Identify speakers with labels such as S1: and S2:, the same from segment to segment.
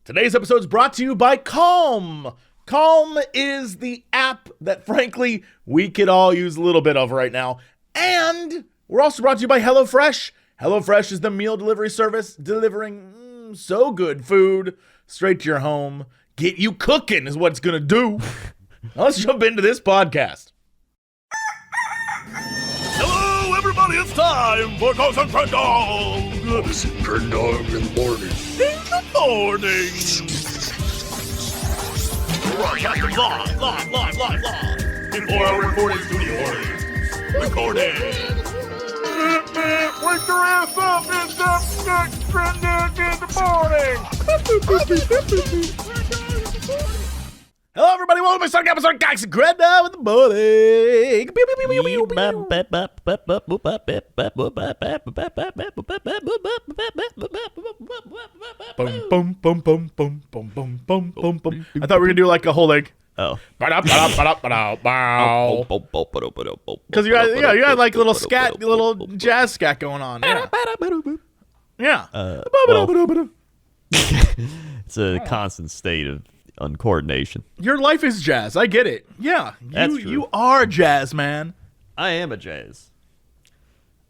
S1: Today's episode is brought to you by Calm. Calm is the app that, frankly, we could all use a little bit of right now. And we're also brought to you by HelloFresh. HelloFresh is the meal delivery service delivering so good food straight to your home. Get you cooking is what it's going to do. Now let's jump into this podcast. Hello, everybody. It's time for Ghost and Crendor.
S2: Ghost and Crendor in the morning.
S1: In the morning. Live. Before our recording studio audience. Recording. Wake your ass up. It's up next Crendor in the morning. Hello, everybody. Welcome to second episode of Ghost and Crendor in the morning. Boom, boom, boom, boom, boom, boom, boom, boom, boom, boom. I thought we were gonna do like a whole like.
S3: Oh.
S1: Because you got like little scat, little jazz scat going on. Yeah.
S3: It's a constant state of uncoordination.
S1: Your life is jazz. I get it. Yeah. You are jazz, man.
S3: I am a jazz.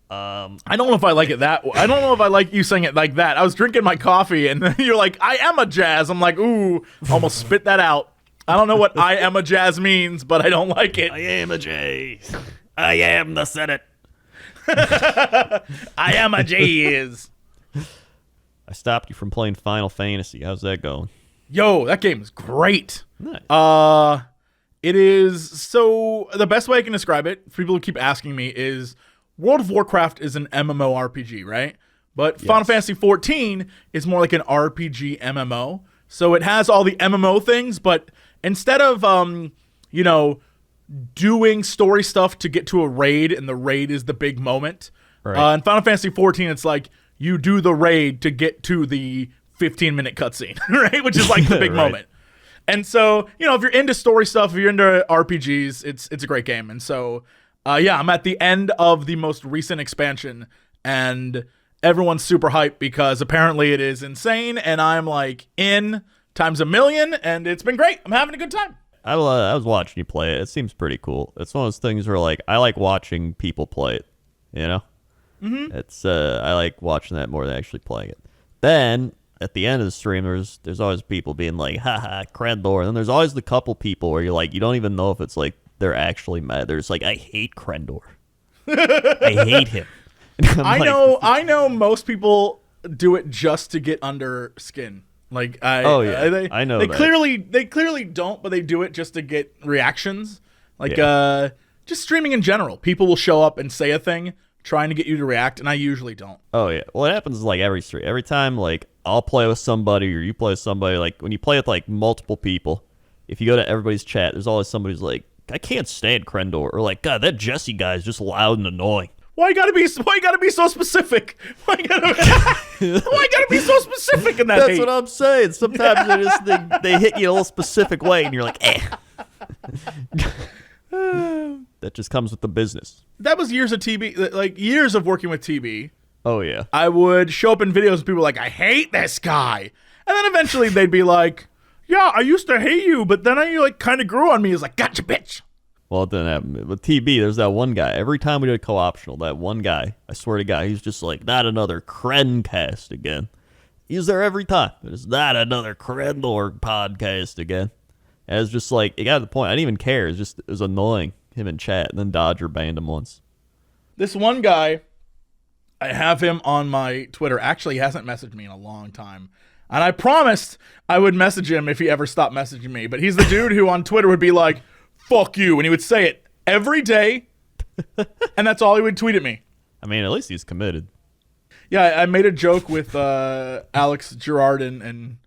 S1: I don't know if I like it that way. I don't know if I like you saying it like that. I was drinking my coffee and then you're like, I am a jazz. I'm like, ooh, almost spit that out. I don't know what I am a jazz means, but I don't like it.
S3: I am a jazz. I am the Senate.
S1: I am a jazz.
S3: I stopped you from playing Final Fantasy. How's that going?
S1: Yo, that game is great.
S3: Nice.
S1: It is, so the best way I can describe it, for people who keep asking me, is World of Warcraft is an MMORPG, right? But Final Fantasy 14 is more like an RPG MMO. So it has all the MMO things, but instead of, doing story stuff to get to a raid, and the raid is the big moment,
S3: right.
S1: In Final Fantasy 14, it's like you do the raid to get to the 15-minute cutscene, right? Which is like the big moment. And so, if you're into story stuff, if you're into RPGs, it's a great game. And so, I'm at the end of the most recent expansion, and everyone's super hyped because apparently it is insane, and I'm like in times a million, and it's been great. I'm having a good time.
S3: I was watching you play it. It seems pretty cool. It's one of those things where like I like watching people play it.
S1: Mm-hmm.
S3: It's I like watching that more than actually playing it. Then at the end of the stream, there's always people being like, haha, Crendor. And then there's always the couple people where you're like, you don't even know if it's like they're actually mad. There's like, I hate Crendor. I hate him.
S1: I know most people do it just to get under skin. Like I know they
S3: that.
S1: clearly don't, but they do it just to get reactions. Like just streaming in general. People will show up and say a thing trying to get you to react, and I usually don't.
S3: Oh yeah. Well, it happens like every stream. Every time like I'll play with somebody or you play with somebody, like when you play with like multiple people, if you go to everybody's chat, there's always somebody who's like, I can't stand Crendor, or like, God, that Jesse guy is just loud and annoying.
S1: Why you gotta be so specific? Why you gotta be so specific in that
S3: That's
S1: hate?
S3: what I'm saying. Sometimes they hit you a little specific way, and you're like, That just comes with the business.
S1: That was years of TB, like years of working with TB.
S3: Oh yeah.
S1: I would show up in videos and people were like, I hate this guy. And then eventually they'd be like, yeah, I used to hate you, but then I like kind of grew on me. It's like, gotcha, bitch.
S3: Well, it didn't happen. With TB, there's that one guy. Every time we did a co-optional, that one guy, I swear to God, he's just like, not another Crencast again. He's there every time. It's not another Crendor podcast again. And it's just like, it got to the point, I didn't even care. It was annoying, him in chat. And then Dodger banned him once.
S1: This one guy, I have him on my Twitter. Actually, he hasn't messaged me in a long time. And I promised I would message him if he ever stopped messaging me. But he's the dude who on Twitter would be like, fuck you. And he would say it every day. And that's all he would tweet at me.
S3: I mean, at least he's committed.
S1: Yeah, I made a joke with Alex, Gerard, and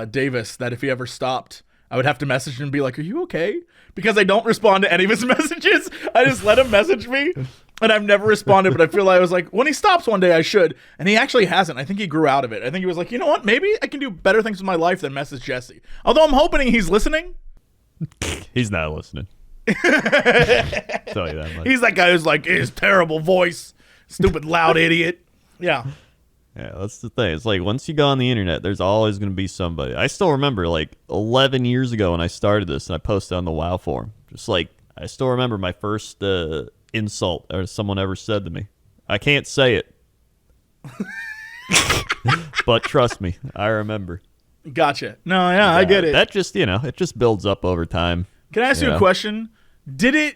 S1: Davis that if he ever stopped, I would have to message him and be like, are you okay? Because I don't respond to any of his messages. I just let him message me. And I've never responded, but I feel like I was like, when he stops one day, I should. And he actually hasn't. I think he grew out of it. I think he was like, you know what? Maybe I can do better things with my life than message Jesse. Although I'm hoping he's listening.
S3: He's not listening. Tell you that much.
S1: He's that guy who's like, his terrible voice, stupid loud idiot. Yeah.
S3: Yeah, that's the thing. It's like once you go on the internet, there's always going to be somebody. I still remember like 11 years ago when I started this and I posted on the WoW forum. Just like, I still remember my first insult or someone ever said to me. I can't say it. But trust me, I remember.
S1: Gotcha. No, yeah, I get it.
S3: That just, it just builds up over time.
S1: Can I ask you a question? Did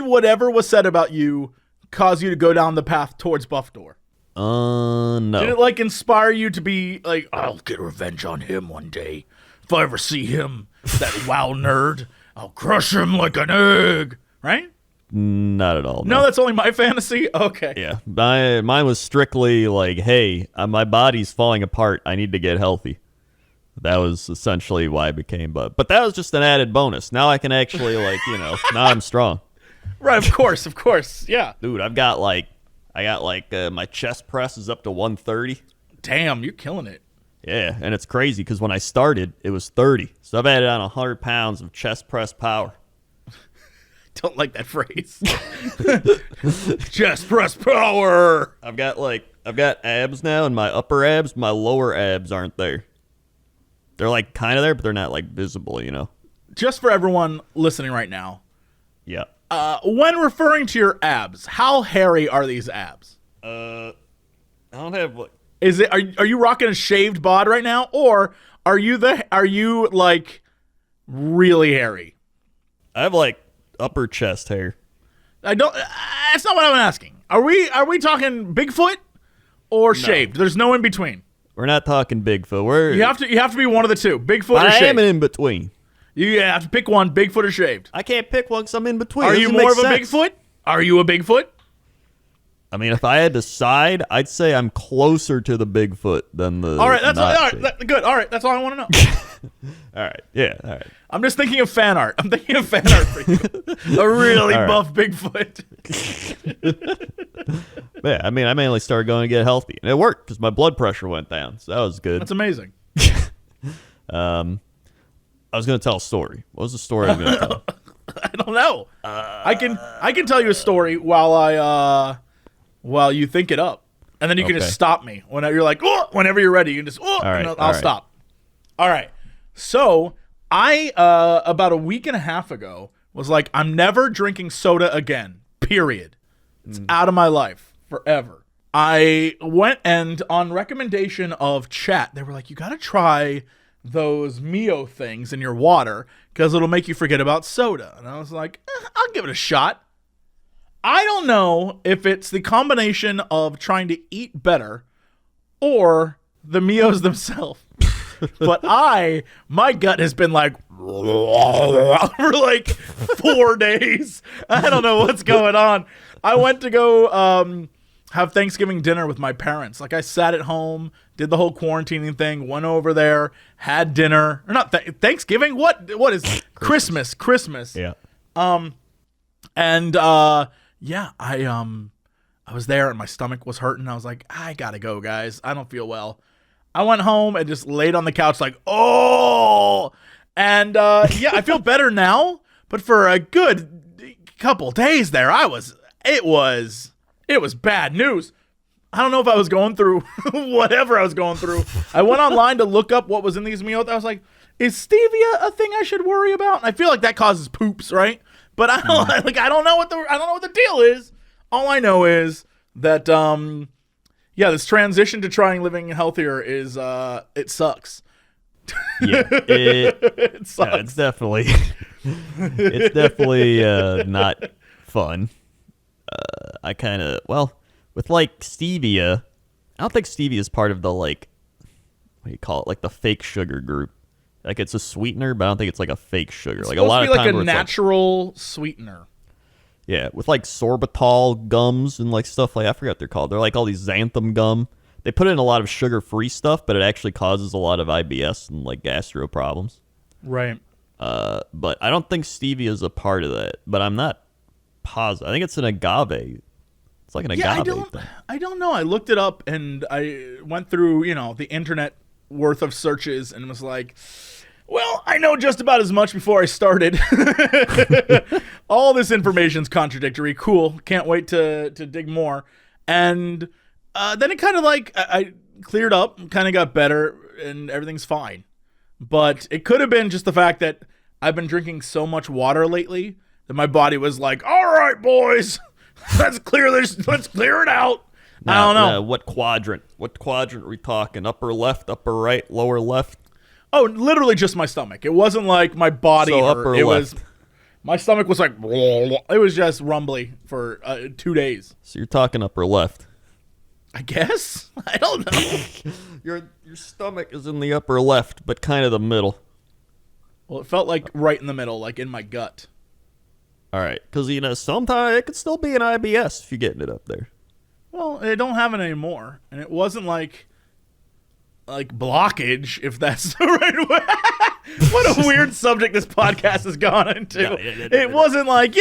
S1: whatever was said about you cause you to go down the path towards Buff Door?
S3: No.
S1: Did it like inspire you to be like, I'll get revenge on him one day. If I ever see him, that WoW nerd, I'll crush him like an egg. Right?
S3: Not at all.
S1: No, that's only my fantasy? Okay.
S3: Yeah. Mine was strictly like, hey, my body's falling apart. I need to get healthy. That was essentially why I became Bud. But that was just an added bonus. Now I can actually, now I'm strong.
S1: Right, of course. Yeah.
S3: Dude, I got my chest press is up to 130.
S1: Damn, you're killing it.
S3: Yeah, and it's crazy because when I started, it was 30. So I've added on 100 pounds of chest press power.
S1: Don't like that phrase. Chest press power.
S3: I've got abs now, and my upper abs, my lower abs aren't there. They're like kind of there, but they're not like visible,
S1: Just for everyone listening right now.
S3: Yeah.
S1: When referring to your abs, how hairy are these abs?
S3: I don't have like.
S1: Is it? Are you rocking a shaved bod right now, or are you like really hairy?
S3: I have like upper chest hair.
S1: I don't. That's not what I'm asking. Are we talking Bigfoot or shaved? There's no in between.
S3: We're not talking Bigfoot. You
S1: have to be one of the two, Bigfoot or shaved.
S3: I am in between.
S1: You have to pick one, Bigfoot or shaved.
S3: I can't pick one because I'm in between.
S1: Are you more of a Bigfoot? Are you a Bigfoot?
S3: I mean, if I had to decide, I'd say I'm closer to the Bigfoot than the.
S1: All right, that's all right. Good. All right, that's all I want to know.
S3: All right, yeah, all right.
S1: I'm just thinking of fan art. I'm thinking of fan art for you. A really buff Bigfoot.
S3: Yeah, I mean, I mainly started going to get healthy, and it worked because my blood pressure went down, so that was good.
S1: That's amazing.
S3: I was going to tell a story. What was the story I was going to tell?
S1: I don't know. I can tell you a story while you think it up, and then you can just stop me whenever you're like, oh, whenever you're ready. You can just, I'll stop. All right. So I about a week and a half ago was like, I'm never drinking soda again. Period. It's out of my life forever. I went and on recommendation of chat, they were like, you got to try those Mio things in your water because it'll make you forget about soda. And I was like, I'll give it a shot. I don't know if it's the combination of trying to eat better or the Mios themselves. But my gut has been like for like 4 days. I don't know what's going on. I went to go have Thanksgiving dinner with my parents. Like I sat at home, did the whole quarantining thing, went over there, had dinner. Or not Thanksgiving? What is Christmas? Christmas.
S3: Yeah.
S1: Yeah, I was there and my stomach was hurting. I was like, I gotta go, guys. I don't feel well. I went home and just laid on the couch like, oh! And yeah, I feel better now. But for a good couple days there, it was bad news. I don't know if I was going through whatever I was going through. I went online to look up what was in these meals. I was like, is stevia a thing I should worry about? And I feel like that causes poops, right? But I don't know what the deal is. All I know is that this transition to trying living healthier is it sucks.
S3: Yeah, it sucks. Yeah, it's definitely not fun. I kind of with like stevia, I don't think stevia is part of the like what do you call it, like the fake sugar group. Like it's a sweetener, but I don't think it's like a fake sugar.
S1: It's
S3: like a lot of
S1: times
S3: like
S1: a natural sweetener.
S3: Yeah, with like sorbitol gums and like stuff like I forgot what they're called. They're like all these xanthan gum. They put in a lot of sugar-free stuff, but it actually causes a lot of IBS and like gastro problems.
S1: Right.
S3: But I don't think stevia is a part of that. But I'm not positive. I think it's an agave. It's like an agave thing.
S1: I don't know. I looked it up and I went through, the internet worth of searches and was like, well, I know just about as much before I started. All this information's contradictory. Cool. Can't wait to dig more. And Then it kind of like I cleared up, kind of got better, and everything's fine. But it could have been just the fact that I've been drinking so much water lately that my body was like, all right, boys, let's clear this. Let's clear it out.
S3: Now,
S1: I don't know.
S3: What quadrant? What quadrant are we talking? Upper left, upper right, lower left?
S1: Oh, literally just my stomach. It wasn't like my body.
S3: So
S1: hurt.
S3: upper
S1: It
S3: left.
S1: was my stomach was like it was just rumbly for 2 days.
S3: So you're talking upper left.
S1: I guess. I don't know.
S3: Your stomach is in the upper left, but kind of the middle.
S1: Well, it felt like right in the middle, like in my gut.
S3: All right, because sometimes it could still be an IBS if you're getting it up there.
S1: Well, I don't have it anymore, and it wasn't like blockage, if that's the right way. What a weird subject this podcast has gone into. It wasn't like,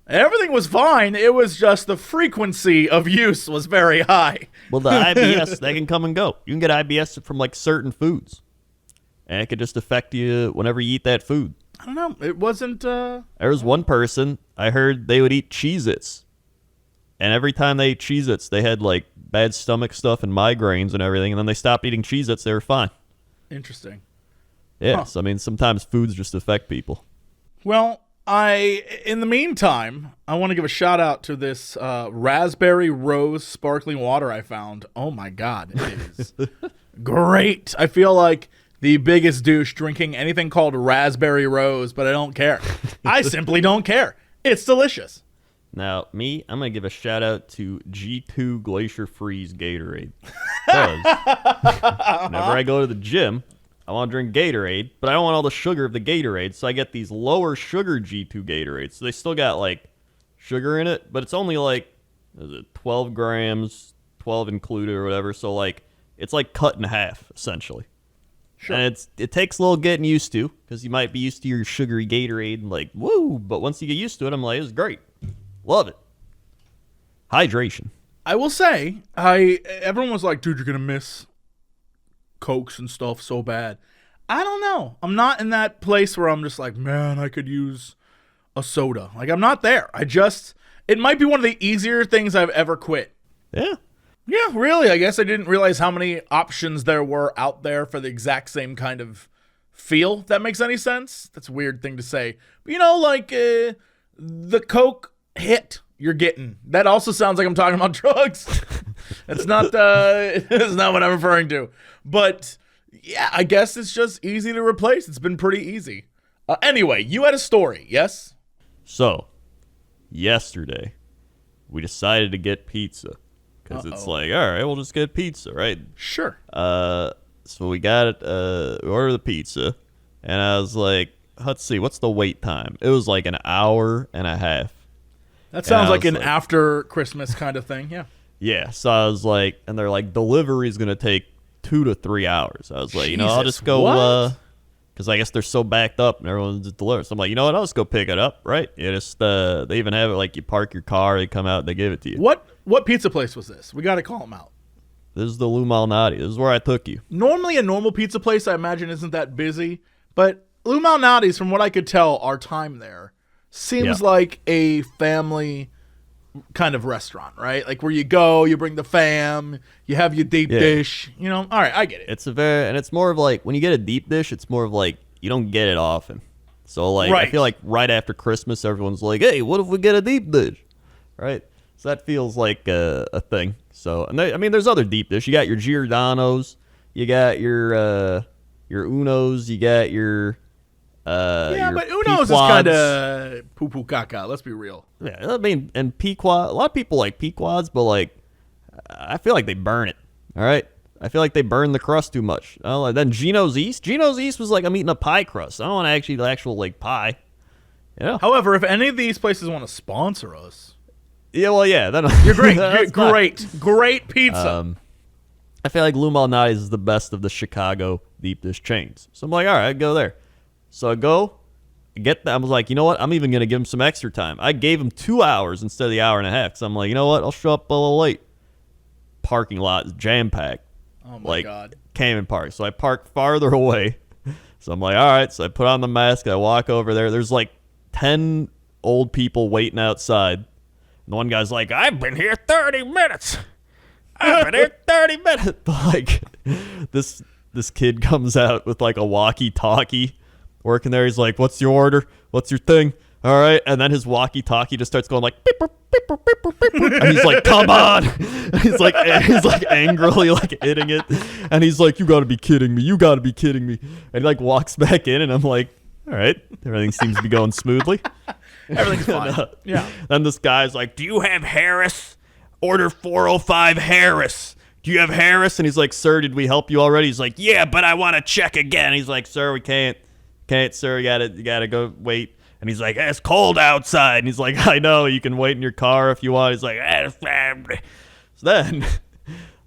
S1: everything was fine. It was just the frequency of use was very high.
S3: Well, the IBS, they can come and go. You can get IBS from like certain foods, and it could just affect you whenever you eat that food.
S1: I don't know. It wasn't.
S3: There was one person, I heard they would eat Cheez-Its, and every time they ate Cheez-Its, they had like bad stomach stuff and migraines and everything, and then they stopped eating Cheez-Its, they were fine.
S1: Interesting.
S3: Yes, I mean, sometimes foods just affect people.
S1: Well, in the meantime, I want to give a shout out to this raspberry rose sparkling water I found. Oh my God, it is great. I feel like the biggest douche drinking anything called raspberry rose, but I don't care. I simply don't care. It's delicious.
S3: Now, I'm going to give a shout out to G2 Glacier Freeze Gatorade. Because whenever I go to the gym, I want to drink Gatorade, but I don't want all the sugar of the Gatorade, so I get these lower sugar G2 Gatorades. So they still got, like, sugar in it, but it's only, like, 12 grams, 12 included or whatever, so, like, it's, like, cut in half, essentially. Sure. And it takes a little getting used to, because you might be used to your sugary Gatorade and, like, woo, but once you get used to it, I'm like, it's great. Love it. Hydration.
S1: I will say, everyone was like, dude, you're going to miss Cokes and stuff so bad. I don't know. I'm not in that place where I'm just like, man, I could use a soda. Like, I'm not there. It might be one of the easier things I've ever quit.
S3: Yeah.
S1: Yeah, really. I guess I didn't realize how many options there were out there for the exact same kind of feel, if that makes any sense. That's a weird thing to say. But, like the Coke hit you're getting. That also sounds like I'm talking about drugs. That's not what I'm referring to. But yeah, I guess it's just easy to replace. It's been pretty easy. Anyway, you had a story, yes?
S3: So, yesterday, we decided to get pizza. Because it's like, all right, we'll just get pizza, right?
S1: Sure.
S3: So we got it, we ordered the pizza. And I was like, let's see, what's the wait time? It was like an hour and a half.
S1: That sounds like an after Christmas kind of thing, yeah.
S3: Yeah, so I was like, and they're like, delivery's going to take 2 to 3 hours. I was like, I'll just go, because I guess they're so backed up and everyone's just delivering. So I'm like, you know what, I'll just go pick it up, right? You just, they even have it like you park your car, they come out, they give it to you.
S1: What pizza place was this? We got to call them out.
S3: This is the Lou Malnati. This is where I took you.
S1: Normally a normal pizza place, I imagine, isn't that busy. But Lou Malnati's, from what I could tell, our time there, seems like a family kind of restaurant, right? Like where you go, you bring the fam, you have your deep dish, all right, I get it.
S3: It's more of like, when you get a deep dish, it's more of like, you don't get it often. So like, I feel like right after Christmas, everyone's like, hey, what if we get a deep dish? Right? So that feels like a thing. So, and there's other deep dish. You got your Giordano's, you got your Unos, you got your
S1: but Uno's is kind of poo-poo caca. Let's be real.
S3: Yeah, and Pequod. A lot of people like Pequods, but like, I feel like they burn it. All right, I feel like they burn the crust too much. Then Gino's East. Gino's East was like I'm eating a pie crust. I don't want the actual like pie. Yeah.
S1: However, if any of these places want to sponsor us,
S3: then
S1: you're great. Great pizza.
S3: I feel like Lou Malnati's is the best of the Chicago deep dish chains. So I'm like, all right, I'd go there. So I go, get that. I was like, you know what? I'm even going to give him some extra time. I gave him 2 hours instead of the hour and a half. Because I'm like, you know what? I'll show up a little late. Parking lot is jam-packed.
S1: Oh, my God.
S3: Cayman Park. So I park farther away. So I'm like, all right. So I put on the mask. I walk over there. There's like 10 old people waiting outside. And the one guy's like, I've been here 30 minutes. I've been here 30 minutes. Like, this kid comes out with like a walkie-talkie working there. He's like, what's your order? What's your thing? All right. And then his walkie-talkie just starts going like, beep, beep, beep, beep, beep, beep, beep. And he's like, come on. And he's like angrily like hitting it. And he's like, you got to be kidding me. You got to be kidding me. And he like walks back in and I'm like, all right. Everything seems to be going smoothly.
S1: Everything's fine. Yeah.
S3: Then this guy's like, do you have Harris? Order 405 Harris. Do you have Harris? And he's like, sir, did we help you already? He's like, yeah, but I want to check again. He's like, sir, we can't, sir. You gotta go wait. And he's like, it's cold outside. And he's like, I know, you can wait in your car if you want. He's like, so then,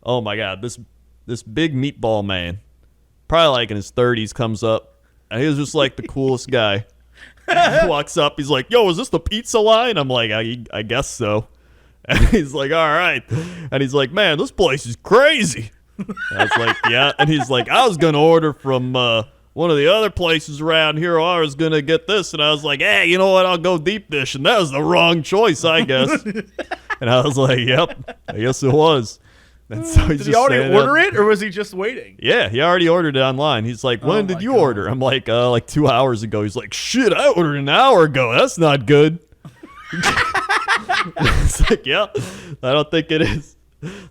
S3: oh my God, this big meatball man, probably like in his 30s, comes up, and he was just like the coolest guy. He walks up, he's like, yo, is this the pizza line? I'm like, I guess so. And he's like, all right. And he's like, man, this place is crazy. And I was like, yeah. And he's like, I was going to order from one of the other places around here. I was going to get this. And I was like, hey, you know what? I'll go deep dish. And that was the wrong choice, I guess. And I was like, yep, I guess it was. And so he's
S1: Did he already order it, or was he just waiting?
S3: Yeah, he already ordered it online. He's like, when did you order? I'm like 2 hours ago. He's like, shit, I ordered an hour ago. That's not good. It's like, yeah, I don't think it is.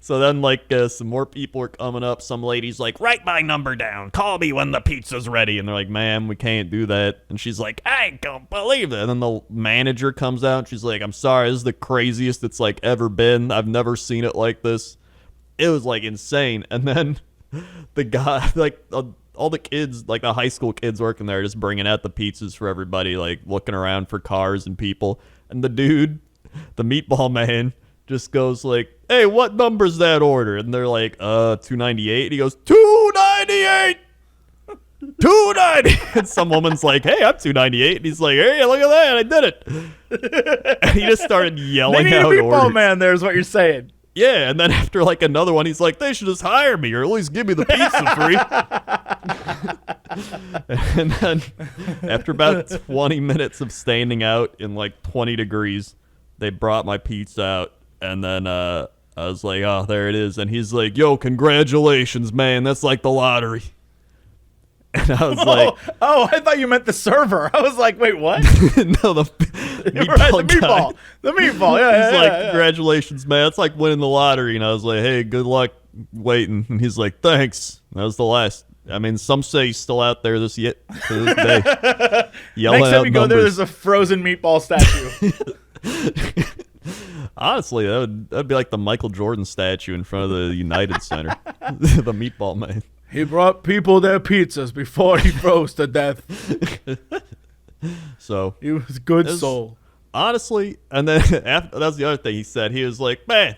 S3: So then, like, some more people are coming up. Some lady's like, write my number down. Call me when the pizza's ready. And they're like, ma'am, we can't do that. And she's like, I don't believe it. And then the manager comes out, and she's like, I'm sorry, this is the craziest it's, like, ever been. I've never seen it like this. It was, like, insane. And then the guy, like, all the kids, like, the high school kids working there just bringing out the pizzas for everybody, like, looking around for cars and people. And the dude, the meatball man, just goes like, hey, what number's that order? And they're like, 298. And he goes, 298! 290! And some woman's like, hey, I'm 298. And he's like, hey, look at that, I did it. And he just started yelling out orders.
S1: Meatball man there is what you're saying.
S3: Yeah, and then after like another one, he's like, they should just hire me or at least give me the pizza free. And then after about 20 minutes of standing out in like 20 degrees, they brought my pizza out. And then I was like, oh, there it is. And he's like, yo, congratulations, man. That's like the lottery. And I was like,
S1: oh, I thought you meant the server. I was like, wait, what?
S3: No, the meatball.
S1: The meatball. Yeah,
S3: he's like, congratulations, man. It's like winning the lottery. And I was like, hey, good luck waiting. And he's like, thanks. That was the last. I mean, some say he's still out there to this day. Yelling
S1: Next time
S3: out
S1: you go there, there's a frozen meatball statue.
S3: Honestly, that'd be like the Michael Jordan statue in front of the United Center. The meatball man.
S1: He brought people their pizzas before he froze to death.
S3: So
S1: he was a good soul.
S3: Honestly, and then that's the other thing he said. He was like, man,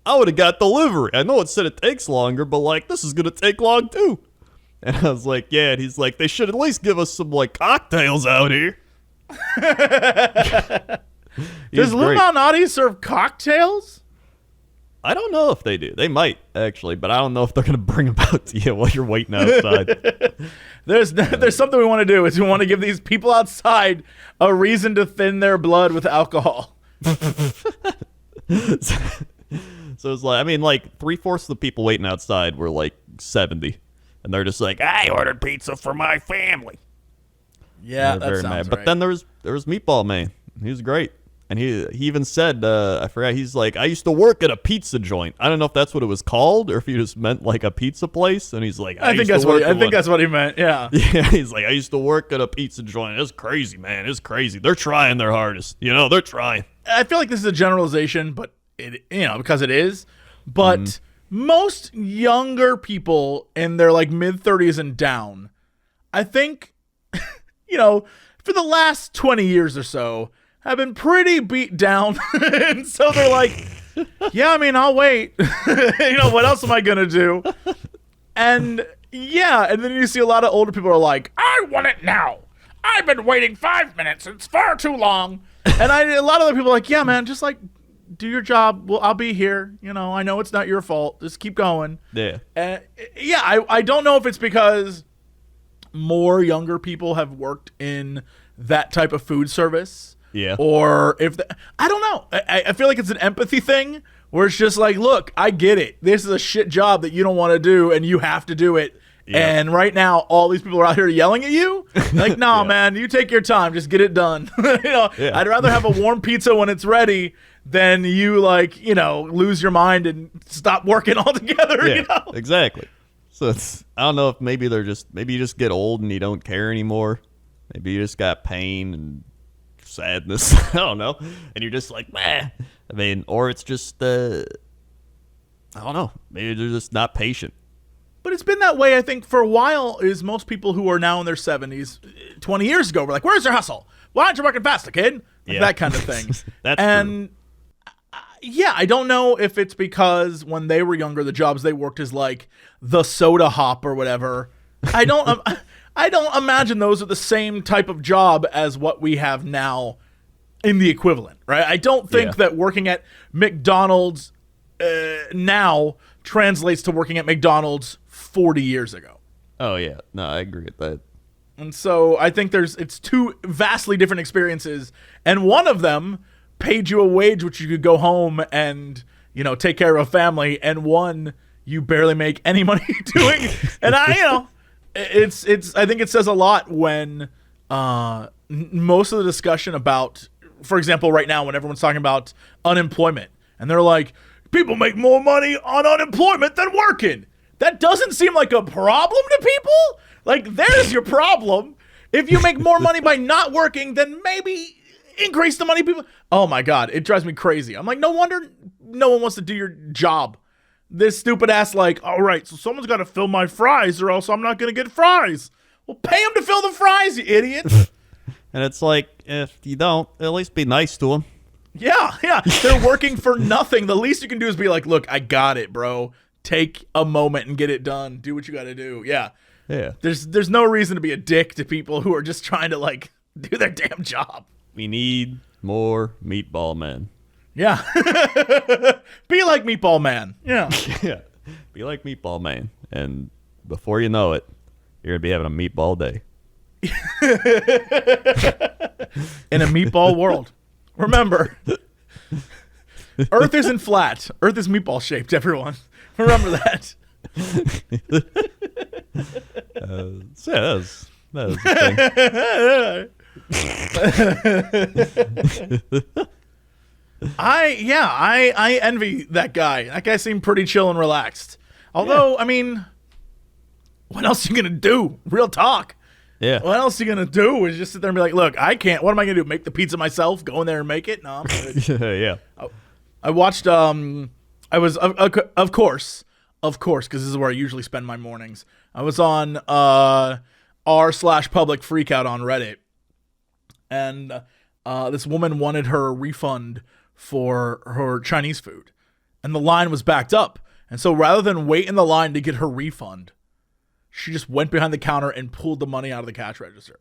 S3: I would have got delivery. I know it said it takes longer, but like this is going to take long too. And I was like, yeah. And he's like, they should at least give us some like cocktails out here.
S1: Does Lou Malnati serve cocktails?
S3: I don't know if they do. They might, actually, but I don't know if they're going to bring them out to you while you're waiting outside.
S1: There's something we want to do is we want to give these people outside a reason to thin their blood with alcohol.
S3: So it's like, I mean, like 3/4 of the people waiting outside were like 70. And they're just like, I ordered pizza for my family.
S1: Yeah, that sounds
S3: mad.
S1: right.
S3: But then there was Meatball Man. He was great. And he even said, I forgot, he's like, I used to work at a pizza joint. I don't know if that's what it was called or if he just meant like a pizza place. And he's like, I think that's
S1: what he meant. Yeah.
S3: Yeah. He's like, I used to work at a pizza joint. It's crazy, man. It's crazy. They're trying their hardest. You know, they're trying.
S1: I feel like this is a generalization, but because it is. But most younger people in their like mid-30s and down, I think, for the last 20 years or so, have been pretty beat down. And so they're like, yeah, I mean, I'll wait. What else am I going to do? And then you see a lot of older people are like, I want it now. I've been waiting 5 minutes. It's far too long. And a lot of other people are like, yeah, man, just like do your job. Well, I'll be here. I know it's not your fault. Just keep going.
S3: Yeah.
S1: I don't know if it's because more younger people have worked in that type of food service.
S3: Yeah.
S1: Or I don't know. I feel like it's an empathy thing where it's just like, look, I get it. This is a shit job that you don't want to do, and you have to do it. Yep. And right now, all these people are out here yelling at you. Like, no, man, you take your time. Just get it done. I'd rather have a warm pizza when it's ready than you, like, lose your mind and stop working altogether.
S3: Yeah, exactly. So I don't know if maybe you just get old and you don't care anymore. Maybe you just got pain and sadness. I don't know. And you're just like, meh. I mean, or it's just, I don't know. Maybe they're just not patient.
S1: But it's been that way, I think, for a while. Is most people who are now in their 70s, 20 years ago, were like, where's your hustle? Why aren't you working faster, kid? Like that kind of thing.
S3: That's true.
S1: Yeah, I don't know if it's because when they were younger, the jobs they worked is like the soda hop or whatever. I don't imagine those are the same type of job as what we have now in the equivalent, right? I don't think that working at McDonald's now translates to working at McDonald's 40 years ago.
S3: Oh, yeah. No, I agree with that.
S1: And so I think it's two vastly different experiences, and one of them paid you a wage which you could go home and, take care of a family, and one you barely make any money doing. And I think it says a lot when most of the discussion about, for example, right now when everyone's talking about unemployment, and they're like, people make more money on unemployment than working. That doesn't seem like a problem to people. Like, there's your problem. If you make more money by not working, then maybe increase the money people. Oh my God, it drives me crazy. I'm like, no wonder no one wants to do your job. This stupid ass, like, all right, so someone's got to fill my fries or else I'm not going to get fries. Well, pay them to fill the fries, you idiot.
S3: And it's like, if you don't, at least be nice to them.
S1: Yeah. They're working for nothing. The least you can do is be like, look, I got it, bro. Take a moment and get it done. Do what you got to do. Yeah. There's no reason to be a dick to people who are just trying to, like, do their damn job.
S3: We need more meatball men.
S1: Yeah. Be like Meatball Man. Yeah.
S3: Yeah. Be like Meatball Man. And before you know it, you're going to be having a meatball day.
S1: In a meatball world. Remember, Earth isn't flat. Earth is meatball shaped, everyone. Remember that.
S3: That was the thing.
S1: I envy that guy. That guy seemed pretty chill and relaxed. Although, I mean, what else are you gonna do? Real talk.
S3: Yeah.
S1: What else are you gonna do is just sit there and be like, look, I can't. What am I gonna do? Make the pizza myself? Go in there and make it? No, I'm good.
S3: Yeah.
S1: I watched. I was of course, because this is where I usually spend my mornings. I was on r/public freakout on Reddit, and this woman wanted her refund for her Chinese food, and the line was backed up. And so rather than wait in the line to get her refund, she just went behind the counter and pulled the money out of the cash register.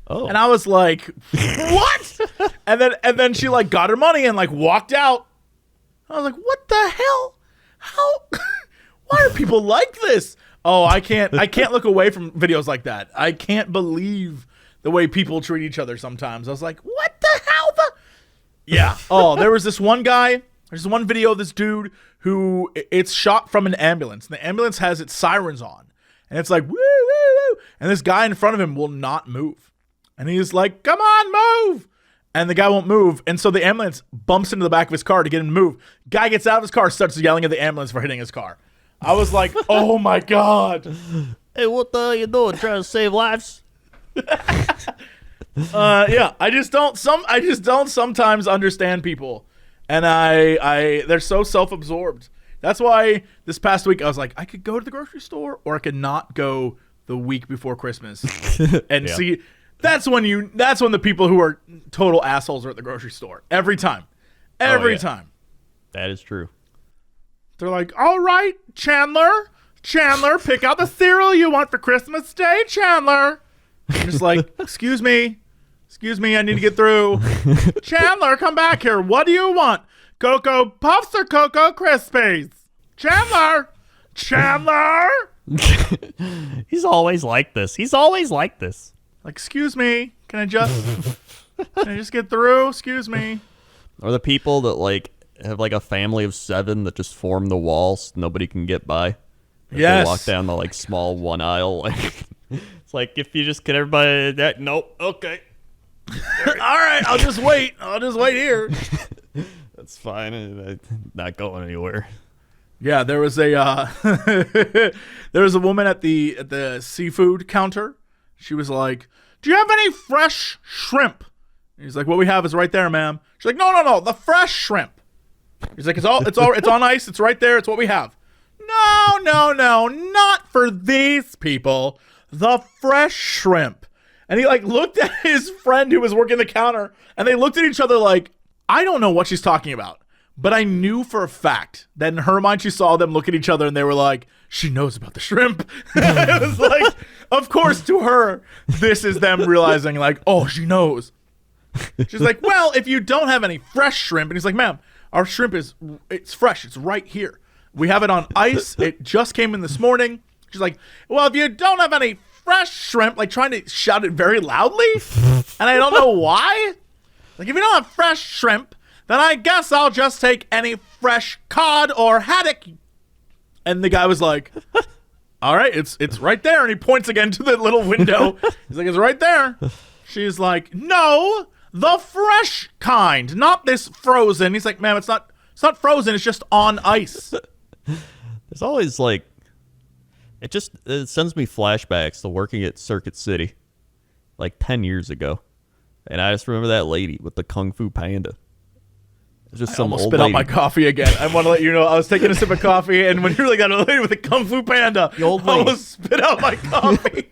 S3: Oh.
S1: And I was like, what? and then she like got her money and like walked out. I was like, what the hell? How? Why are people like this? Oh, I can't look away from videos like that. I can't believe the way people treat each other sometimes. I was like, what the hell? Yeah. Oh, there was this one guy. There's one video of this dude who it's shot from an ambulance. And the ambulance has its sirens on. And it's like, woo, woo, woo. And this guy in front of him will not move. And he's like, come on, move. And the guy won't move. And so the ambulance bumps into the back of his car to get him to move. Guy gets out of his car, starts yelling at the ambulance for hitting his car. I was like, oh my God.
S3: Hey, what the hell you doing? Trying to save lives?
S1: Yeah, I just don't sometimes understand people. And they're so self-absorbed. That's why this past week I was like, I could go to the grocery store or I could not go the week before Christmas. And see, that's when the people who are total assholes are at the grocery store. Every time. Every time.
S3: That is true.
S1: They're like, all right, Chandler, pick out the cereal you want for Christmas Day, Chandler. I'm just like, excuse me, I need to get through. Chandler, come back here. What do you want? Cocoa Puffs or Cocoa Krispies? Chandler!
S3: He's always like this.
S1: Like, excuse me, can I just get through? Excuse me.
S3: Or the people that, like, have like a family of 7 that just form the walls. Nobody can get by.
S1: Yes.
S3: They walk down the like small one aisle. Like it's like if you just get everybody that. Nope. Okay.
S1: All right, I'll just wait here.
S3: That's fine. I'm not going anywhere.
S1: Yeah, there was a woman at the seafood counter. She was like, "Do you have any fresh shrimp?" He's like, "What we have is right there, ma'am." She's like, "No, the fresh shrimp." He's like, "It's on ice. It's right there. It's what we have." No, not for these people. The fresh shrimp. And he like looked at his friend who was working the counter, and they looked at each other like, I don't know what she's talking about. But I knew for a fact that in her mind she saw them look at each other and they were like, she knows about the shrimp. It was like, of course, to her, this is them realizing like, oh, she knows. She's like, well, if you don't have any fresh shrimp, and he's like, ma'am, our shrimp it's fresh. It's right here. We have it on ice. It just came in this morning. She's like, well, if you don't have any fresh shrimp, like trying to shout it very loudly, and I don't know why. Like, if you don't have fresh shrimp, then I guess I'll just take any fresh cod or haddock. And the guy was like, all right, it's right there. And he points again to the little window. He's like, it's right there. She's like, no, the fresh kind, not this frozen. He's like, ma'am, it's not frozen. It's just on ice.
S3: There's always like, it sends me flashbacks to working at Circuit City like 10 years ago. And I just remember that lady with the Kung Fu Panda. It's just some
S1: old
S3: old
S1: spit
S3: lady.
S1: out my coffee again. I want to let you know I was taking a sip of coffee, and when you really got a lady with a Kung Fu Panda,
S3: The old
S1: I
S3: lady.
S1: almost spit out my coffee.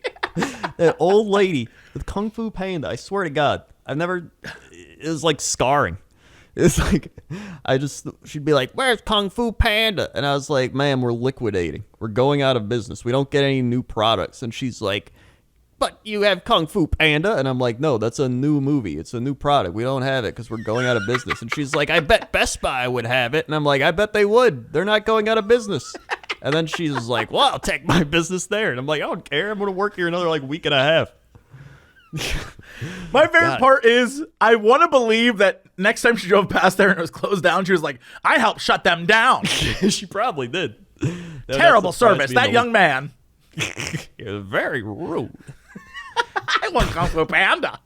S3: That old lady with Kung Fu Panda. I swear to God, it was like scarring. It's like, she'd be like, where's Kung Fu Panda? And I was like, ma'am, we're liquidating. We're going out of business. We don't get any new products. And she's like, but you have Kung Fu Panda. And I'm like, no, that's a new movie. It's a new product. We don't have it because we're going out of business. And she's like, I bet Best Buy would have it. And I'm like, I bet they would. They're not going out of business. And then she's like, well, I'll take my business there. And I'm like, I don't care. I'm going to work here another like week and a half.
S1: My favorite part is I want to believe that next time she drove past there and it was closed down, she was like, I helped shut them down.
S3: She probably did.
S1: Terrible service. That young man.
S3: It was very rude.
S1: I want Kung Fu Panda.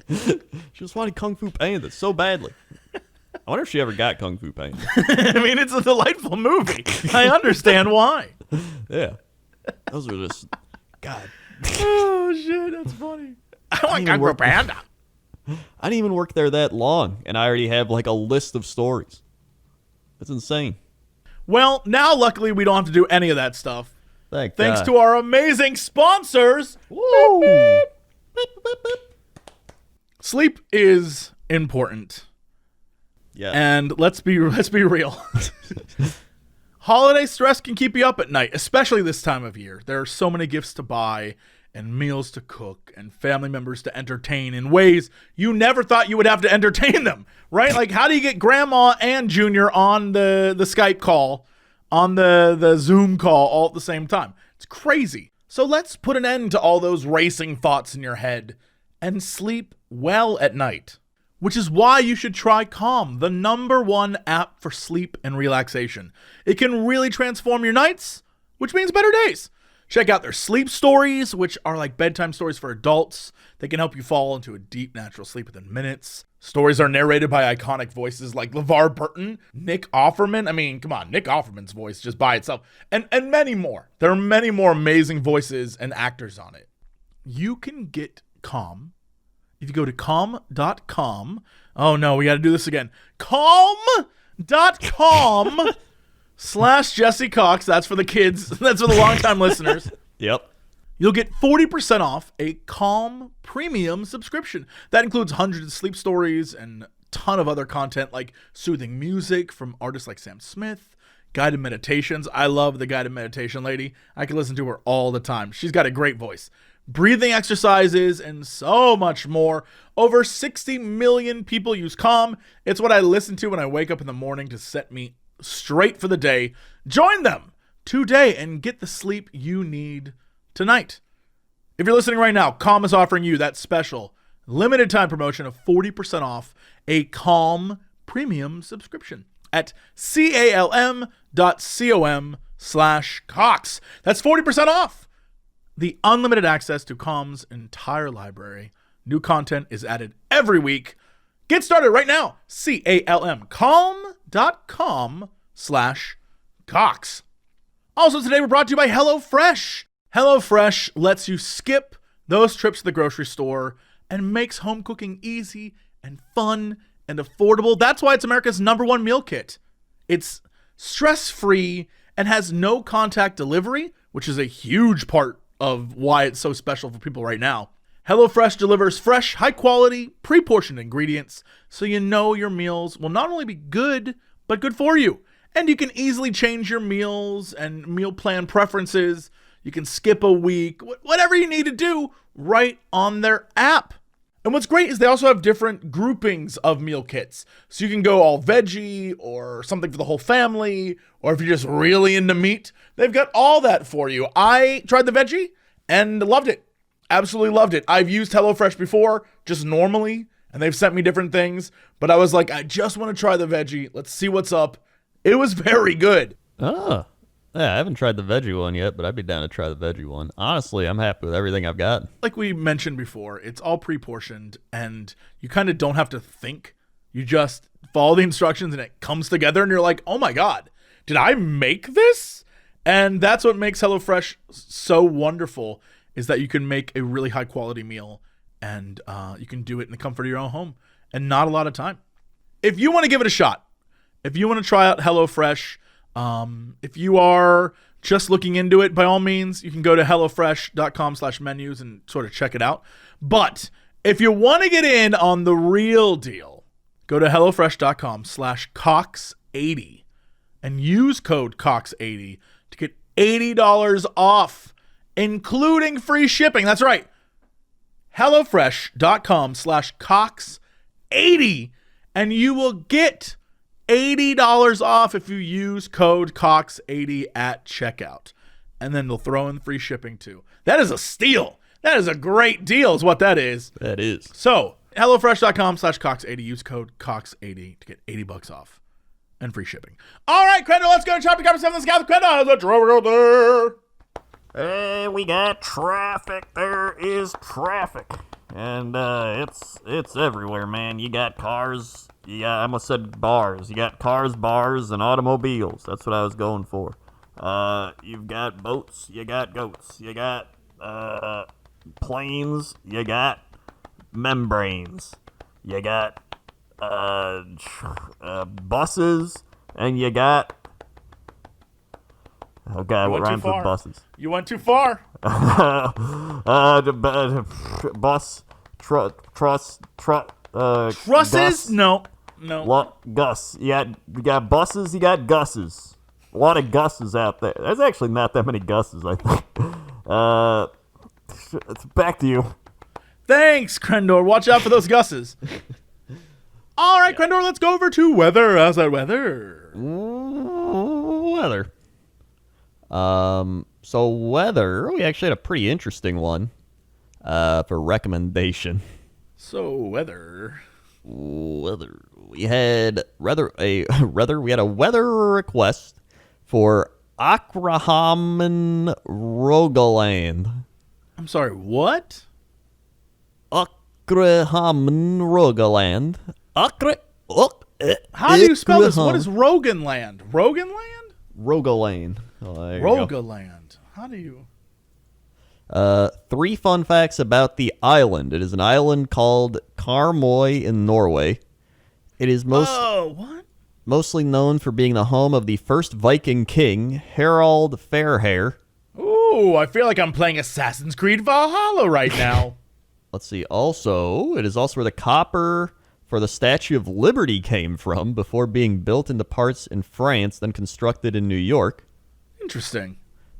S3: She just wanted Kung Fu Panda so badly. I wonder if she ever got Kung Fu Panda.
S1: I mean, it's a delightful movie. I understand why.
S3: Yeah. Those were just, God.
S1: Oh, shit. That's funny. I want Kung Fu Panda.
S3: I didn't even work there that long, and I already have like a list of stories. That's insane.
S1: Well, now luckily we don't have to do any of that stuff.
S3: Thanks
S1: To our amazing sponsors.
S3: Woo!
S1: Beep, beep, beep. Sleep is important.
S3: Yeah.
S1: And let's be real. Holiday stress can keep you up at night, especially this time of year. There are so many gifts to buy and meals to cook and family members to entertain in ways you never thought you would have to entertain them, right? Like, how do you get grandma and Junior on the Skype call, on the Zoom call all at the same time? It's crazy. So let's put an end to all those racing thoughts in your head and sleep well at night, which is why you should try Calm, the #1 app for sleep and relaxation. It can really transform your nights, which means better days. Check out their sleep stories, which are like bedtime stories for adults. They can help you fall into a deep, natural sleep within minutes. Stories are narrated by iconic voices like LeVar Burton, Nick Offerman. I mean, come on, Nick Offerman's voice just by itself. And many more. There are many more amazing voices and actors on it. You can get Calm if you go to calm.com. Oh no, we got to do this again. Calm.com/Jesse Cox. That's for the kids. That's for the longtime listeners.
S3: Yep.
S1: You'll get 40% off a Calm premium subscription. That includes hundreds of sleep stories and a ton of other content like soothing music from artists like Sam Smith, guided meditations. I love the guided meditation lady. I can listen to her all the time. She's got a great voice. Breathing exercises, and so much more. Over 60 million people use Calm. It's what I listen to when I wake up in the morning to set me straight for the day. Join them today and get the sleep you need tonight. If you're listening right now, Calm is offering you that special limited time promotion of 40% off a Calm premium subscription. at calm.com/Cox. That's 40% off. The unlimited access to Calm's entire library. New content is added every week. Get started right now. calm.com/Cox. Also today we're brought to you by HelloFresh. HelloFresh lets you skip those trips to the grocery store and makes home cooking easy and fun and affordable. That's why it's America's #1 meal kit. It's stress-free and has no contact delivery, which is a huge part of why it's so special for people right now. HelloFresh delivers fresh, high-quality, pre-portioned ingredients so you know your meals will not only be good, but good for you. And you can easily change your meals and meal plan preferences. You can skip a week, whatever you need to do right on their app. And what's great is they also have different groupings of meal kits. So you can go all veggie or something for the whole family, or if you're just really into meat, they've got all that for you. I tried the veggie and loved it. Absolutely loved it. I've used HelloFresh before, just normally, and they've sent me different things, but I was like, I just want to try the veggie. Let's see what's up. It was very good.
S3: Oh, yeah, I haven't tried the veggie one yet, but I'd be down to try the veggie one. Honestly, I'm happy with everything I've got.
S1: Like we mentioned before, it's all pre-portioned, and you kind of don't have to think. You just follow the instructions, and it comes together, and you're like, oh my God, did I make this? And that's what makes HelloFresh so wonderful, is that you can make a really high-quality meal, and you can do it in the comfort of your own home, and not a lot of time. If you want to give it a shot, if you want to try out HelloFresh, if you are just looking into it, by all means, you can go to HelloFresh.com/menus and sort of check it out. But if you want to get in on the real deal, go to HelloFresh.com/Cox80 and use code Cox80 to get $80 off, including free shipping. That's right. HelloFresh.com/Cox80, and you will get $80 off if you use code Cox80 at checkout. And then they'll throw in free shipping too. That is a steal. That is a great deal is what that is.
S3: That is.
S1: So, HelloFresh.com/Cox80. Use code Cox80 to get $80 off and free shipping. All right, Crendor, let's go to chapter 7. Let's go. Crendor, let's go there.
S3: Hey, we got traffic. There is traffic. And it's everywhere, man. You got cars. I almost said bars. You got cars, bars, and automobiles. That's what I was going for. You've got boats. You got goats. You got planes. You got membranes. You got buses, and you got. Oh God, what rhymes with buses?
S1: You went too far.
S3: Bus, trusses?
S1: Gus. No.
S3: Gus. You got buses, you got Gus's. A lot of Gus's out there. There's actually not that many Gus's, I think. Back to you.
S1: Thanks, Crendor. Watch out for those Gus's. All right, Crendor, let's go over to weather. How's that weather?
S3: Weather. So weather, we actually had a pretty interesting one for recommendation.
S1: So weather.
S3: We had we had a weather request for Akrahaman Rogaland.
S1: I'm sorry, what?
S3: Akrahaman Rogaland.
S1: How do you spell this? What is Roganland? Roganland?
S3: Rogaland.
S1: Rogaland. How do you?
S3: 3 fun facts about the island. It is an island called Karmøy in Norway. It is mostly known for being the home of the first Viking king, Harald Fairhair.
S1: Ooh, I feel like I'm playing Assassin's Creed Valhalla right now.
S3: Let's see. Also, it is also where the copper for the Statue of Liberty came from before being built into parts in France, then constructed in New York.
S1: Interesting.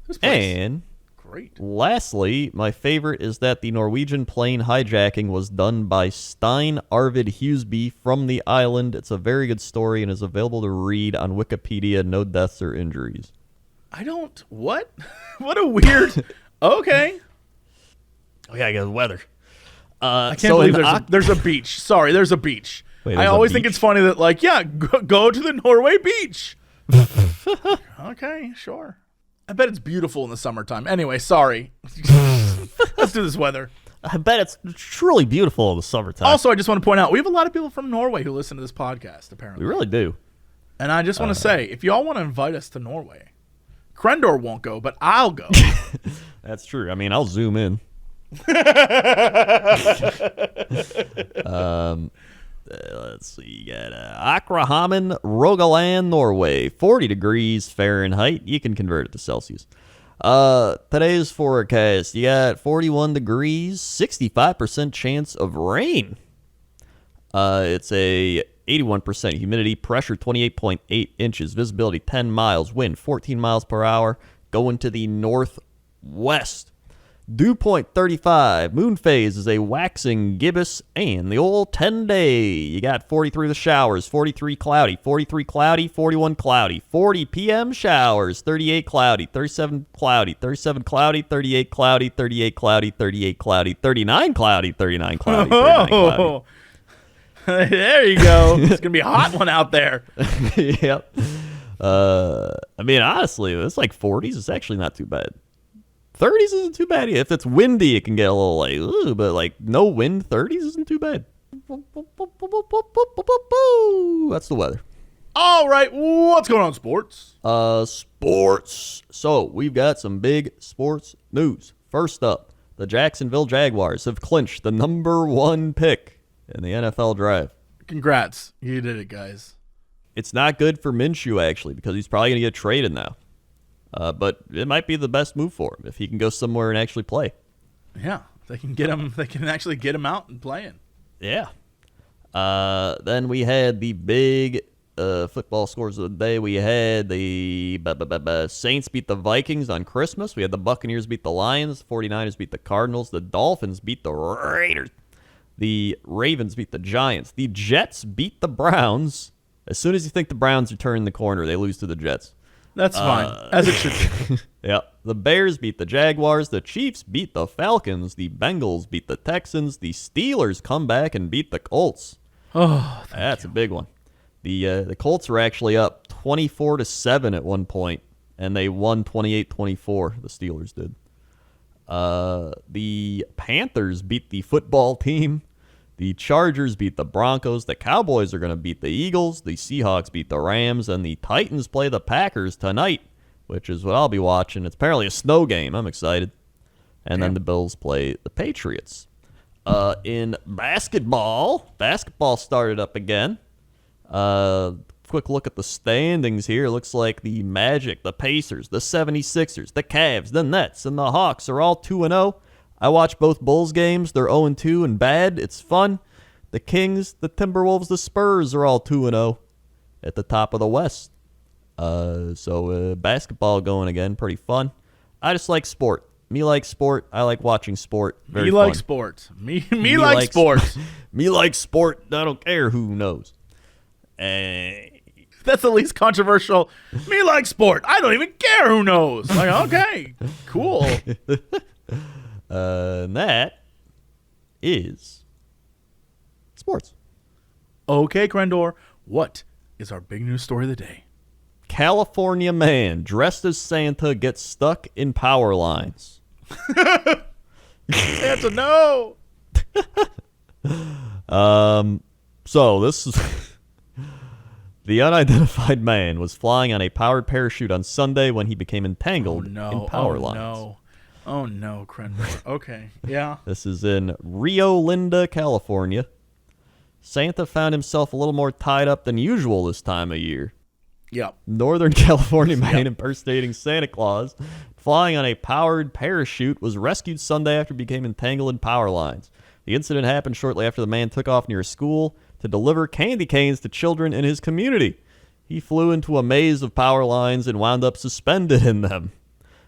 S1: This place.
S3: And
S1: great.
S3: Lastly, my favorite is that the Norwegian plane hijacking was done by Stein Arvid Huseby from the island. It's a very good story and is available to read on Wikipedia. No deaths or injuries.
S1: What? What a weird. Okay.
S3: Oh, yeah, I got the weather.
S1: I can't believe there's a beach. Sorry, there's a beach.
S3: Wait,
S1: I
S3: there's a
S1: always think
S3: beach?
S1: it's funny that, like, yeah, go to the Norway beach. Okay, sure. I bet it's beautiful in the summertime. Anyway, sorry. Let's do this weather.
S3: I bet it's truly beautiful in the summertime.
S1: Also, I just want to point out, we have a lot of people from Norway who listen to this podcast, apparently.
S3: We really do.
S1: And I just want to say, if y'all want to invite us to Norway, Crendor won't go, but I'll go.
S3: That's true. I mean, I'll zoom in. Let's see. You got Akrahamn, Rogaland, Norway. 40 degrees Fahrenheit. You can convert it to Celsius. Today's forecast. You got 41 degrees, 65% chance of rain. It's a 81% humidity, pressure 28.8 inches, visibility 10 miles, wind 14 miles per hour, going to the northwest. Dew point 35, moon phase is a waxing gibbous, and the old 10-day. You got 43 the showers, 43 cloudy, 43 cloudy, 41 cloudy, 40 p.m. showers, 38 cloudy, 37 cloudy, 37 cloudy, 38 cloudy, 38 cloudy, 38 cloudy, 39 cloudy, 39 cloudy, 39 cloudy.
S1: There you go. It's going to be a hot one out there.
S3: Yep. I mean, honestly, it's like 40s. It's actually not too bad. 30s isn't too bad. If it's windy, it can get a little like, ooh, but like no wind, 30s isn't too bad. That's the weather.
S1: All right, what's going on, sports?
S3: Sports. So we've got some big sports news. First up, the Jacksonville Jaguars have clinched the #1 pick in the NFL draft.
S1: Congrats. You did it, guys.
S3: It's not good for Minshew, actually, because he's probably going to get traded now. But it might be the best move for him if he can go somewhere and actually play.
S1: Yeah, they can get him. They can actually get him out and playing.
S3: Yeah. Then we had the big football scores of the day. We had the Saints beat the Vikings on Christmas. We had the Buccaneers beat the Lions. 49ers beat the Cardinals. The Dolphins beat the Raiders. The Ravens beat the Giants. The Jets beat the Browns. As soon as you think the Browns are turning the corner, they lose to the Jets.
S1: That's fine, as it should be.
S3: Yeah. The Bears beat the Jaguars. The Chiefs beat the Falcons. The Bengals beat the Texans. The Steelers come back and beat the Colts.
S1: Oh,
S3: that's a big one. The Colts were actually up 24-7 at one point, and they won 28-24. The Steelers did. The Panthers beat the football team. The Chargers beat the Broncos. The Cowboys are going to beat the Eagles. The Seahawks beat the Rams. And the Titans play the Packers tonight, which is what I'll be watching. It's apparently a snow game. I'm excited. And then the Bills play the Patriots. In basketball started up again. Quick look at the standings here. It looks like the Magic, the Pacers, the 76ers, the Cavs, the Nets, and the Hawks are all 2-0. I watch both Bulls games. They're 0-2 and bad. It's fun. The Kings, the Timberwolves, the Spurs are all 2-0 at the top of the West. So basketball going again. Pretty fun. I just like sport. Me like sport. I like watching sport. Very fun.
S1: Like sports. Me like sports.
S3: Me like sport. I don't care who knows.
S1: That's the least controversial. Me like sport. I don't even care who knows. Like, okay, cool.
S3: And that is sports.
S1: Okay, Crendor, what is our big news story of the day?
S3: California man dressed as Santa gets stuck in power lines.
S1: Santa, no.
S3: So this is the unidentified man was flying on a powered parachute on Sunday when he became entangled in power lines.
S1: Oh no, Crendor. Okay, yeah.
S3: This is in Rio Linda, California. Santa found himself a little more tied up than usual this time of year.
S1: Yep.
S3: Northern California man impersonating Santa Claus, flying on a powered parachute, was rescued Sunday after he became entangled in power lines. The incident happened shortly after the man took off near a school to deliver candy canes to children in his community. He flew into a maze of power lines and wound up suspended in them.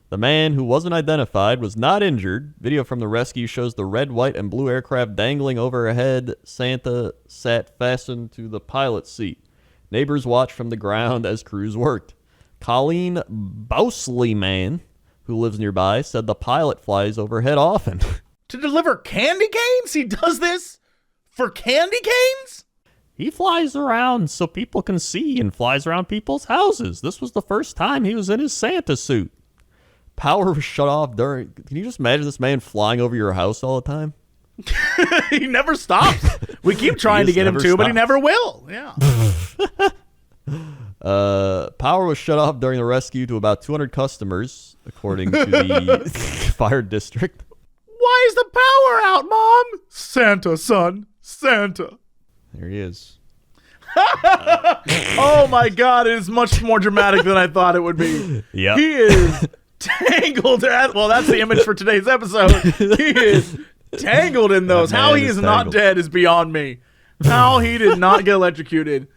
S3: The man, who wasn't identified, was not injured. Video from the rescue shows the red, white, and blue aircraft dangling overhead. Santa sat fastened to the pilot's seat. Neighbors watched from the ground as crews worked. Colleen Bousleyman, who lives nearby, said the pilot flies overhead often.
S1: To deliver candy canes? He does this for candy canes?
S3: He flies around so people can see and flies around people's houses. This was the first time he was in his Santa suit. Power was shut off during... Can you just imagine this man flying over your house all the time?
S1: He never stops. We keep trying to get him to, but he never will. Yeah.
S3: Power was shut off during the rescue to about 200 customers, according to the fire district.
S1: Why is the power out, Mom? Santa, son. Santa.
S3: There he is.
S1: Oh, my God. It is much more dramatic than I thought it would be.
S3: Yeah.
S1: He is tangled. Well, that's the image for today's episode. He is tangled in those. How he is not dead is beyond me. How he did not get electrocuted.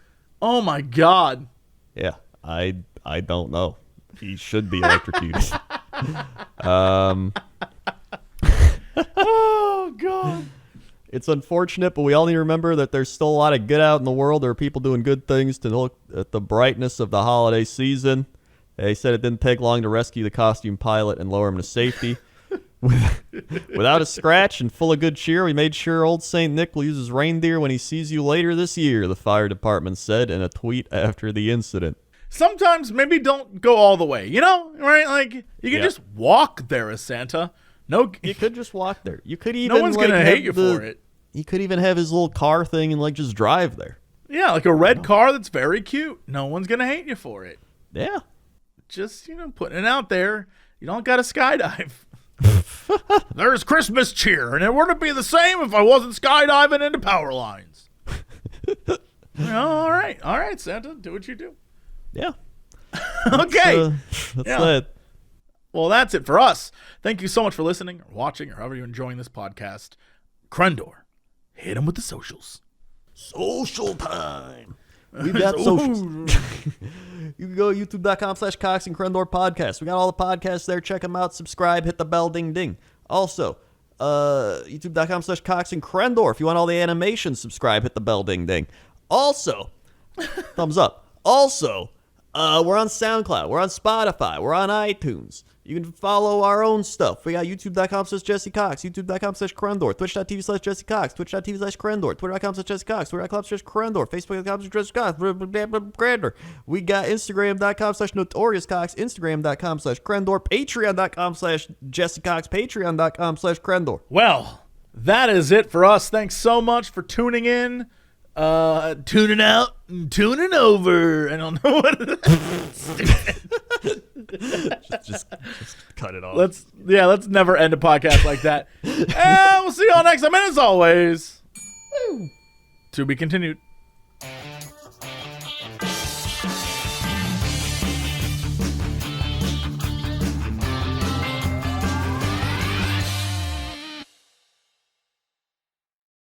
S1: Oh, my God.
S3: Yeah, I don't know. He should be electrocuted.
S1: Oh, God.
S3: It's unfortunate, but we all need to remember that there's still a lot of good out in the world. There are people doing good things to look at the brightness of the holiday season. They said it didn't take long to rescue the costume pilot and lower him to safety. Without a scratch and full of good cheer, we made sure old St. Nick will use his reindeer when he sees you later this year, the fire department said in a tweet after the incident.
S1: Sometimes maybe don't go all the way, right? Like, you can just walk there as Santa. No,
S3: you could just walk there. You could even
S1: no one's gonna hate you for it.
S3: He could even have his little car thing and just drive there.
S1: Yeah, like a red car that's very cute. No one's gonna hate you for it.
S3: Yeah.
S1: Just, putting it out there. You don't gotta skydive. There's Christmas cheer, and it wouldn't be the same if I wasn't skydiving into power lines. All right, Santa, do what you do.
S3: Yeah.
S1: Okay.
S3: That's that.
S1: Well, that's it for us. Thank you so much for listening or watching or however you're enjoying this podcast. Crendor, hit him with the socials.
S3: Social time. We've got socials. You can go to youtube.com/Cox and Crendor podcast. We got all the podcasts there. Check them out. Subscribe. Hit the bell. Ding, ding. Also, youtube.com/Cox and Crendor. If you want all the animations, subscribe. Hit the bell. Ding, ding. Also, thumbs up. Also, we're on SoundCloud. We're on Spotify. We're on iTunes. You can follow our own stuff. We got youtube.com/Jesse Cox, youtube.com/Crendor, twitch.tv/Jesse Cox, twitch.tv/Crendor, twitter.com/Jesse Cox, twitter.com/Crendor, facebook.com/Jesse Cox, Crendor. We got instagram.com/Notorious Cox, instagram.com/Crendor, patreon.com/Jesse Cox, patreon.com/Crendor.
S1: Well, that is it for us. Thanks so much for tuning in. Tuning out and tuning over. I don't know what it is.
S3: just cut it off.
S1: Let's never end a podcast like that. And we'll see you all next time. And as always, to be continued.